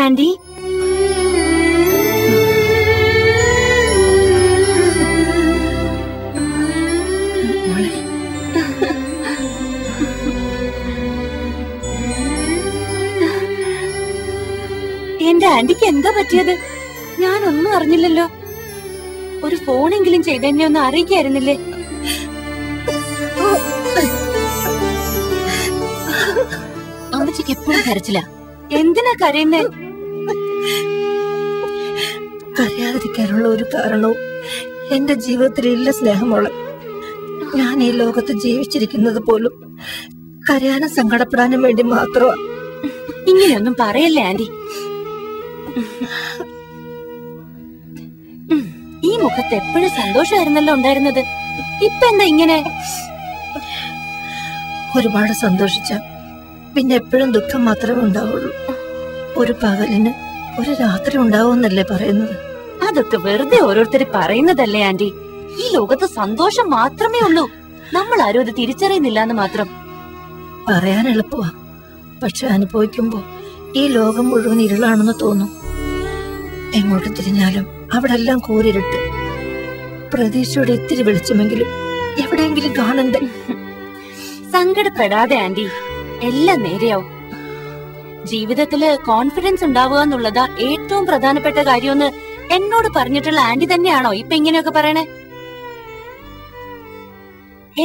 Anti, എന്റെ ആന്റിക്ക് എന്താ പറ്റിയത്? ഞാനൊന്നും അറിഞ്ഞില്ലല്ലോ. ഒരു ഫോണെങ്കിലും ചെയ്തെന്നെ ഒന്ന് അറിയിക്കായിരുന്നില്ലേ? അമ്മച്ചിക്ക് എപ്പോഴും കരച്ചില്ല. എന്തിനാ കരയുന്നേ? കരയാതിരിക്കാനുള്ള ഒരു കാരണവും എന്റെ ജീവിതത്തിലില്ല സ്നേഹമോളെ. ഞാൻ ഈ ലോകത്ത് ജീവിച്ചിരിക്കുന്നത് പോലും കരയാനും സങ്കടപ്പെടാനും വേണ്ടി മാത്രമാണ്. ഇങ്ങനെയൊന്നും പറയല്ലേ ആന്റി. ഈ മുഖത്ത് എപ്പോഴും സന്തോഷമായിരുന്നല്ലോ ഉണ്ടായിരുന്നത്. ഇപ്പൊ എന്താ ഇങ്ങനെ? ഒരുപാട് സന്തോഷിച്ച പിന്നെ എപ്പോഴും ദുഃഖം മാത്രമേ ഉണ്ടാവുള്ളൂ. ഒരു പകലിന് ഒരു രാത്രി ഉണ്ടാവുമെന്നല്ലേ പറയുന്നത്? അതൊക്കെ വെറുതെ ഓരോരുത്തർ പറയുന്നതല്ലേ ആന്റി. ഈ ലോകത്ത് സന്തോഷം മാത്രമേ ഉള്ളൂ. നമ്മൾ ആരും അത് തിരിച്ചറിയുന്നില്ല എന്ന് മാത്രം. പറയാൻ എളുപ്പമാ, പക്ഷെ അനുഭവിക്കുമ്പോ ഈ ലോകം മുഴുവൻ ഇരുളാണെന്ന് തോന്നും. എങ്ങോട്ട് തിരിഞ്ഞാലും അവിടെ എല്ലാം കൂരിരുട്ട്. പ്രതീക്ഷയുടെ ഇത്തിരി വെളിച്ചമെങ്കിലും എവിടെയെങ്കിലും കാണണ്ടേ? സങ്കടപ്പെടാതെ ആന്റി, എല്ലാം നേരെയാവും. ജീവിതത്തില് കോൺഫിഡൻസ് ഉണ്ടാവുക എന്നുള്ളതാ ഏറ്റവും പ്രധാനപ്പെട്ട കാര്യമെന്ന് എന്നോട് പറഞ്ഞിട്ടുള്ള ആന്റി തന്നെയാണോ ഇപ്പൊ ഇങ്ങനെയൊക്കെ പറയണേ?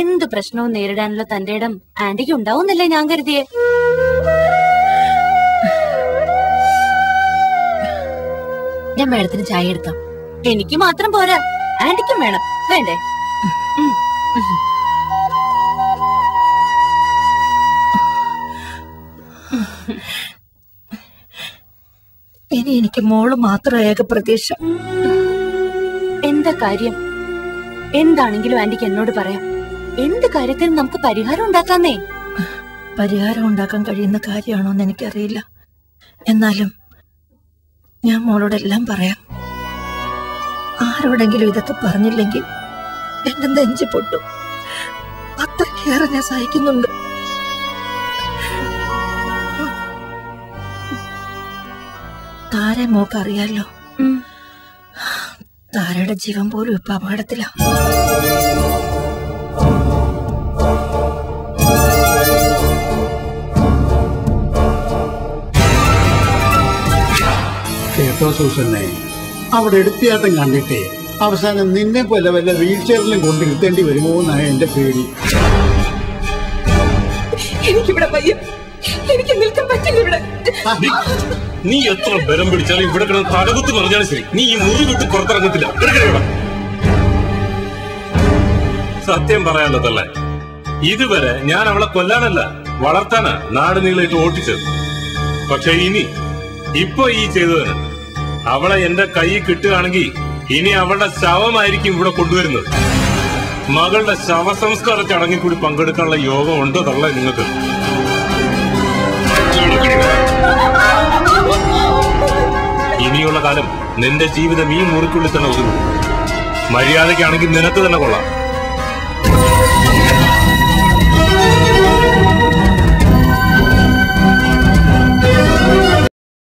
എന്തു പ്രശ്നവും നേരിടാനുള്ള തന്റെ ഇടം ആന്റിക്ക് ഉണ്ടാവുന്നല്ലേ ഞാൻ കരുതിയേ. ഞാൻ മേഡത്തിന് ചായ എടുക്കാം. എനിക്ക് മാത്രം പോരാ, ആന്റിക്കും വേണം. വേണ്ടേ? ഇനി എനിക്ക് മോള് മാത്രം ഏക പ്രതീക്ഷ. എന്താ കാര്യം? എന്താണെങ്കിലും ആന്റിക്ക് എന്നോട് പറയാം. എന്ത് കാര്യത്തിനും നമുക്ക് പരിഹാരം ഉണ്ടാക്കാന്നേ. പരിഹാരം ഉണ്ടാക്കാൻ കഴിയുന്ന കാര്യമാണോന്ന് എനിക്കറിയില്ല. എന്നാലും ഞാൻ മോളോടെല്ലാം പറയാം. ആരോടെങ്കിലും ഇതൊക്കെ പറഞ്ഞില്ലെങ്കിൽ എന്റെ നെഞ്ച് പൊട്ടും. അത്രയ്ക്കേറെ ഞാൻ സഹിക്കുന്നുണ്ട്. താരെ മോക്ക് അറിയാലോ, താരയുടെ ജീവൻ പോലും ഇപ്പൊ അപകടത്തിലാണ്. കേട്ടോ സൂസന്നെ, അവിടെ എടുത്തിയാട്ടം കണ്ടിട്ടേ അവസാനം നിന്നെ പോലെ വല്ല വീൽ ചെയറിലും കൊണ്ടിരുത്തേണ്ടി വരുമോ എന്നാണ് എന്റെ പേടി. എനിക്കിവിടെ വയ്യ, എനിക്ക് നിൽക്കാൻ പറ്റില്ല ഇവിടെ. നീ എത്ര ബലം പിടിച്ചാലും ഇവിടെ കിടന്ന് തലകുത്തി പറഞ്ഞാലും ശരി, നീ ഈ മുറി വിട്ട് പുറത്തിറങ്ങത്തില്ല. സത്യം പറയാനുള്ളതല്ലേ, ഇതുവരെ ഞാൻ അവളെ കൊല്ലാനല്ല വളർത്താനാ നാട് നീളായിട്ട് ഓട്ടിച്ചത്. പക്ഷെ ഇപ്പൊ ഈ ചെയ്തതിന് അവളെ എന്റെ കൈ കിട്ടുകയാണെങ്കിൽ ഇനി അവളുടെ ശവമായിരിക്കും ഇവിടെ കൊണ്ടുവരുന്നത്. മകളുടെ ശവസംസ്കാര ചടങ്ങിൽ കൂടി പങ്കെടുക്കാനുള്ള യോഗം ഉണ്ടോ തള്ള നിങ്ങൾക്ക്? ഇനിയുള്ള കാലം നിന്റെ ജീവിതം ഈ മുറിക്കുള്ളിൽ തന്നെ ഒതുങ്ങും. മര്യാദയ്ക്കാണെങ്കിൽ നിനക്ക് തന്നെ കൊള്ളാം.